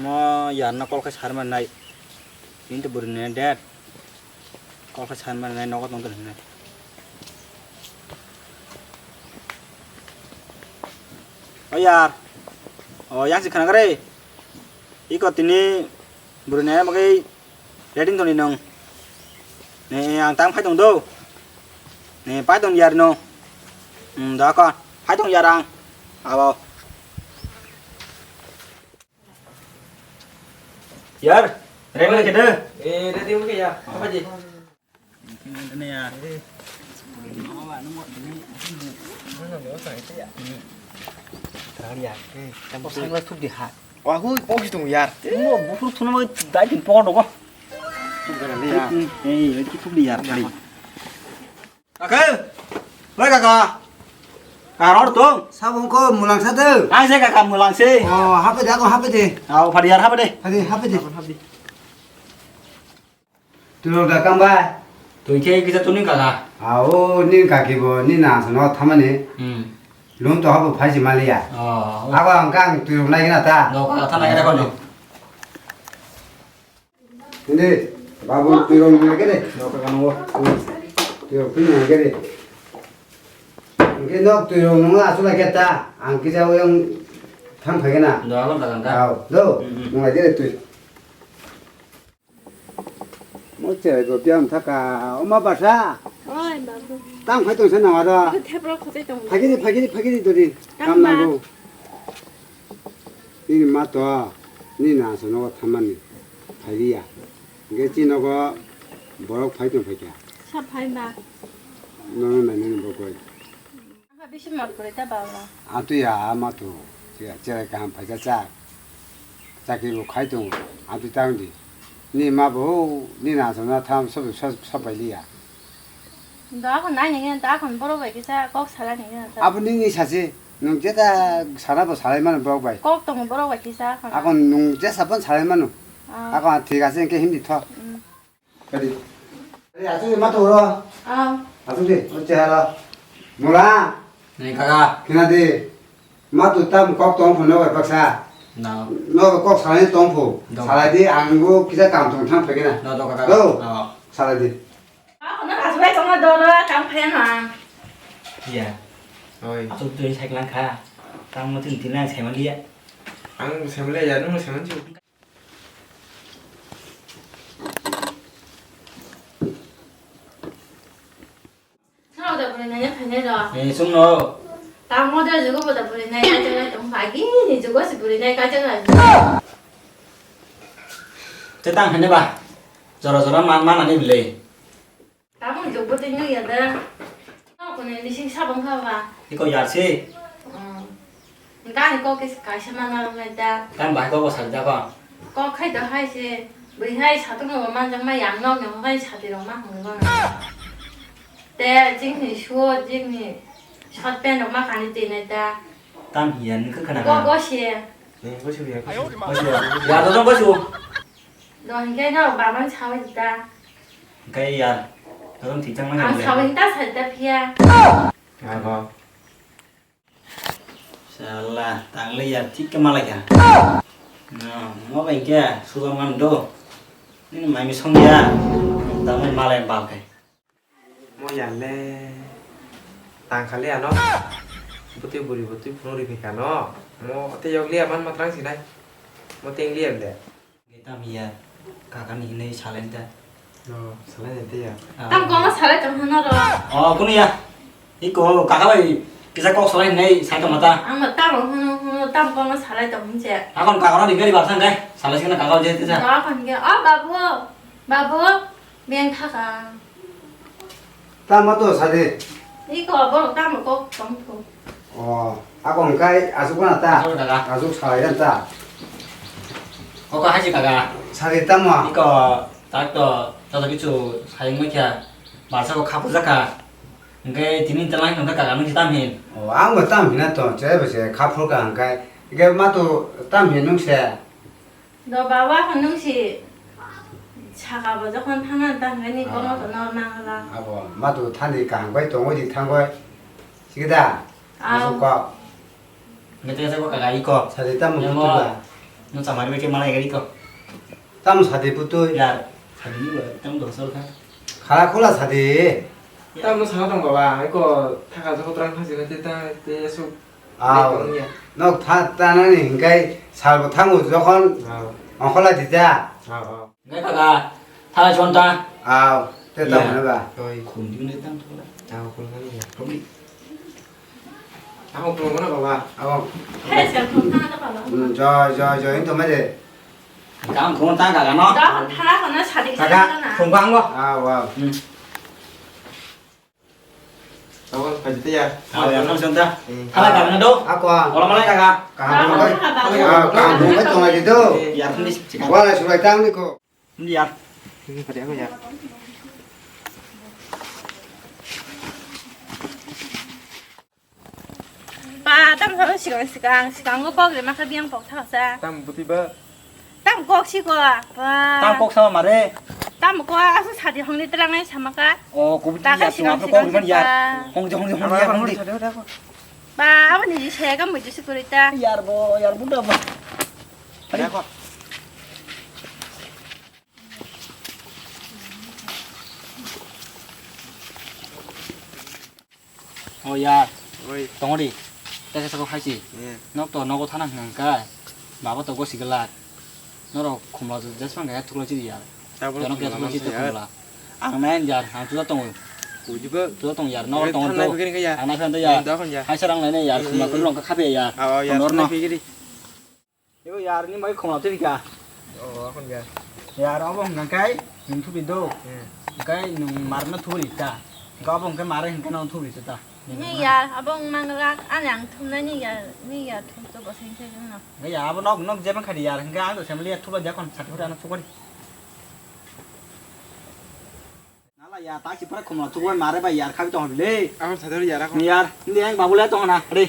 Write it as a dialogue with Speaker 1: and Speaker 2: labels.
Speaker 1: Mo yan na kol ka sarman nai. Pintu burne dad. Kol ka sarman nai nokot nongton nai. Oh ya. Oh yang si kana kare. Iko tini burne magai reading toni nong. Ne ang tang phai tong do. Ne phai tong yar no. Đó con. Phai tong yar ang. Abo. Yar, ready ke deh?
Speaker 2: Ready mungkin ya. Apa ji?
Speaker 1: Ini ya.
Speaker 2: Terang ya. Kamu sangat tuh di hat. Wah, hui, pokis dong ya.
Speaker 1: Mau bufur tuh nama daging pokok dong.
Speaker 2: Tunggu ya.
Speaker 1: Itu biar kali. Kakak, baik kakak. Kakak tuh.
Speaker 2: Sabun kau mulang satu.
Speaker 1: Saya kakak mulang sih.
Speaker 2: Oh, apa deh? Aku apa deh?
Speaker 1: Oh, Fadiar apa deh?
Speaker 2: Apa deh? Dulu dah kambai.
Speaker 1: Tuh kita tuh nih kakak.
Speaker 2: Oh, ni kaki bo, ni nasi no taman ni. Lom tu apa pasti malia.
Speaker 1: Oh.
Speaker 2: Aku angkang dulu lagi nata.
Speaker 1: No kakak tanah kita kau nih.
Speaker 2: Ini, babu dulu lagi deh.
Speaker 1: No kakak nunggu.
Speaker 2: Dulu punya lagi deh. Mungkin nok dulu nunggu asal lagi ta. Angki jauh yang thang pergi na.
Speaker 1: No alam kakak.
Speaker 2: Tahu, tuh, nunggu aja deh tuh. Mau cari kopi am thaka, oma basa.
Speaker 3: Ôi bà Phương,
Speaker 2: Tang phải tuần sen nào đó.
Speaker 3: cứ thép nó có thể trồng.
Speaker 2: 파기니 도리.
Speaker 3: Tang ma.
Speaker 2: 감나고. 이 맛도 니 나서 너가 타만니. 파기야. 이게 지너가 뭐라고 파이든 파기야.
Speaker 3: Sắp hai bà.
Speaker 2: 너는 나는 먹고.
Speaker 3: Bà biết xem mặt của người ta bảo là
Speaker 2: 아두야 아마도. 제가 한 파자자. 자기로 가이동 아두 다운디. 니 마보 니 나서 나 타면 서발이야.
Speaker 3: đó còn nãy những người ta còn bắt đầu vậy cái sao có xả ra những người ta
Speaker 2: 아버님이 사실 농제다 살아보 살만은 뭐고 봐.
Speaker 3: có tổng bắt đầu vậy cái sao còn
Speaker 2: 아건 농제 사번 살만은. 아건 뒤 가서 이렇게 힘이 터. 그래. 그래 아주 맛도 울어. 아주지 어째 하라. 뭐라?
Speaker 1: Nih kakak.
Speaker 2: 그나데 맛도 땀 꼭똥 보내고 박사.
Speaker 1: No.
Speaker 2: 너꼭 살아야 똥포. 살아야지 안고 기자 감통 탕 펴기나.
Speaker 1: No do kakak.
Speaker 2: 너 살아야지.
Speaker 3: nó là cái trong đó đó trong phen mà
Speaker 1: Iya.
Speaker 4: Ôi,
Speaker 1: Aku tuh saya kelang kah. Kamu mau tuntin lang saya mandi ya.
Speaker 4: ăn xem lấy giờ nó xem chịu.
Speaker 3: sao được bữa nay phải này rồi
Speaker 1: Nih sung no.
Speaker 3: tao mua được juga buat bữa nay cái chơi trong phải cái thì juga sih bữa nay cái chơi là
Speaker 1: Cetang hanya bah. Jora-jora man ani beli.
Speaker 3: tao muốn chụp bữa tin như vậy đó nó còn này đi xin sao bằng không à
Speaker 1: Iko yar sih.
Speaker 3: người ta thì có cái sao mà nó người ta
Speaker 1: Kan bah ko sarja ko.
Speaker 3: có khách đó hay xe bởi hai sao tung mà mang trong mấy dạng ngon nhưng hay sao thì đồng mắt không ngonแต่จริงthì chuaจริงthì chót bên đồng mắt ăn thì này ta
Speaker 1: Tam hiền cứ khana.
Speaker 3: có xe
Speaker 4: Nè, có chịu việc.
Speaker 1: Có chưa? Ya do dong có chưa?
Speaker 3: rồi cái nó bà mang sao vậy ta
Speaker 1: Cái ya. Do dong thì chẳng mang
Speaker 3: ăn
Speaker 1: gì.
Speaker 3: sao vậy ta phải ta pia
Speaker 4: À vâng.
Speaker 1: Salah, tang le ya thích cái malak ya. Nah, mau baik ya, sudah ngam do. Ini mai mi song ya. Tang mai malak bal kai.
Speaker 4: Mua dàn le. Tàng khá lẹ nó. Bố tiêu phun đi phải cả nó. Mua tiêu dọc lẹมัน มา trắng gì đây. Mua tiền lẹ lẹ.
Speaker 1: Kita mia kakak ini challenge ya.
Speaker 4: Nó, sao lại thế à?
Speaker 3: tao có nó sao lại trong nó rồi
Speaker 1: Oh, kuno ya. Iko kakak bay kita kok selain này sai ke mata.
Speaker 3: ăn mà tao tao có nó sao lại trong chè
Speaker 1: Akon kakak nó đi cái đi bảo sang cái. Salah sih kakak aja itu
Speaker 3: đó còn cái bà bố miếng thắc à
Speaker 2: 땀도 사대.
Speaker 3: 이거 뭐 tao mà có trong thủ
Speaker 2: 아건 가이 아주구나 따.
Speaker 1: Sao kakak?
Speaker 2: 아주 살아야 따.
Speaker 1: Kok haji kakak?
Speaker 2: 살이 땀아.
Speaker 1: Iko tak to 저도 gitu sayang macam bahasa kok kapu zaka. Enggak dinin telan enggak kakak nung kita min.
Speaker 2: 아무 땀이나 또 제버세 카풀가 안 가이. 이게 맛도 땀이 농세.
Speaker 3: 너 봐봐 한 놈씩 차가 보자 한 하나 딱 괜히 꺼놓고 넣어놔라
Speaker 2: 아고 맛도 타니까 한 거에 동어지 탄 거에. 시기다. 아수거.
Speaker 1: Nggak tahu saya kok kakak iko.
Speaker 2: 살이 땀은
Speaker 1: Yang
Speaker 2: 붙들라.
Speaker 1: nó chả mày mấy cái malai cái đi cơ
Speaker 2: 땀 사대 부터
Speaker 1: ya thằng đi vừa trong đồ sâu khác
Speaker 2: 가라 콜라 사대
Speaker 4: 땀은 사가던 거 봐. 이거 다 가지고 들어간 가지고 됐다. 계속
Speaker 2: 너 타다는 인가이 잘 못하고 저건 콜라 디자
Speaker 1: cái cả thằng chọn ta
Speaker 2: 아 됐다 보내봐
Speaker 4: rồi
Speaker 1: cùng đi lên tăng thôi
Speaker 4: 그런 거 아니야.
Speaker 1: không đi
Speaker 4: 그런 거나 봐봐.
Speaker 2: 아
Speaker 3: 해서 통하는 거 봐.
Speaker 2: 저 인터넷에
Speaker 1: cảm không ta cả nó
Speaker 3: 나 하나 사디
Speaker 1: cả
Speaker 3: 사잖아.
Speaker 1: không vắng quá
Speaker 2: 아 와우
Speaker 4: 저건 가지 때야.
Speaker 1: rồi nó chọn ta thằng cả nó đâu
Speaker 2: 아까
Speaker 1: orang malai cả
Speaker 2: 강동가 동아지도
Speaker 1: ya không đi chỉ cả
Speaker 2: 와라 수라이 땅니고
Speaker 1: đi ya
Speaker 4: 그래 그냥.
Speaker 3: 빠, 땀 사는 시간 거 뻑이 막 그냥 뻑 타서.
Speaker 4: 땀 부티바.
Speaker 3: 땀 꼭 치고 와.
Speaker 1: tăng bốc sao mà đây
Speaker 3: 땀 먹고 와서 사디 형님 들랑에 참아가.
Speaker 1: cũng đi ya xuống áp con mình ya không cho ya không đi
Speaker 3: 빠, 아버님 새가 뭐 주실 거랬다.
Speaker 1: ya bo ya bún đâu mà
Speaker 4: 그래 거.
Speaker 1: ya
Speaker 4: rồi
Speaker 1: tông đi ta sẽ có hai gì
Speaker 4: 예.
Speaker 1: nó to nó có thằng hàng cái mà bắt đầu có xì cái lạt nó đâu không lo just mang cái thuốc lá gì ya cho nó kia thuốc lá gì tôi không lo ăn men ya hàng chúng ta tông
Speaker 4: 우지버.
Speaker 1: chúng ta tông ya nó tông
Speaker 4: 탐나
Speaker 1: đâu
Speaker 4: 그게 그야.
Speaker 1: ăn này phân tới ya
Speaker 4: 너 혼자.
Speaker 1: hai 사람 này này ya không là cái lòng cái khác biệt ya
Speaker 4: 야,
Speaker 1: nó nó
Speaker 4: 그게.
Speaker 1: 이거 ya nhưng mấy không làm thế gì cả
Speaker 4: 혼자.
Speaker 1: ya đó bông cái mình thu bình đâu
Speaker 4: 예.
Speaker 1: cái mà nó thu đi ta có bông cái mà cái nó thu đi ta
Speaker 3: 니야, 아봉 망가 안양 tum나 니야 tum도 뭐 생각이나.
Speaker 1: cái ya nó dễ bằng khai đi ya cái ăn rồi xem liệt thu bao giờ còn sạch ra nó thu đi nó là ya ta chỉ phải không là thu mà đấy bây giờ khai cho họ đi
Speaker 4: 아, 다들 야라.
Speaker 1: ya đi anh bảo bố lấy cho họ nè đi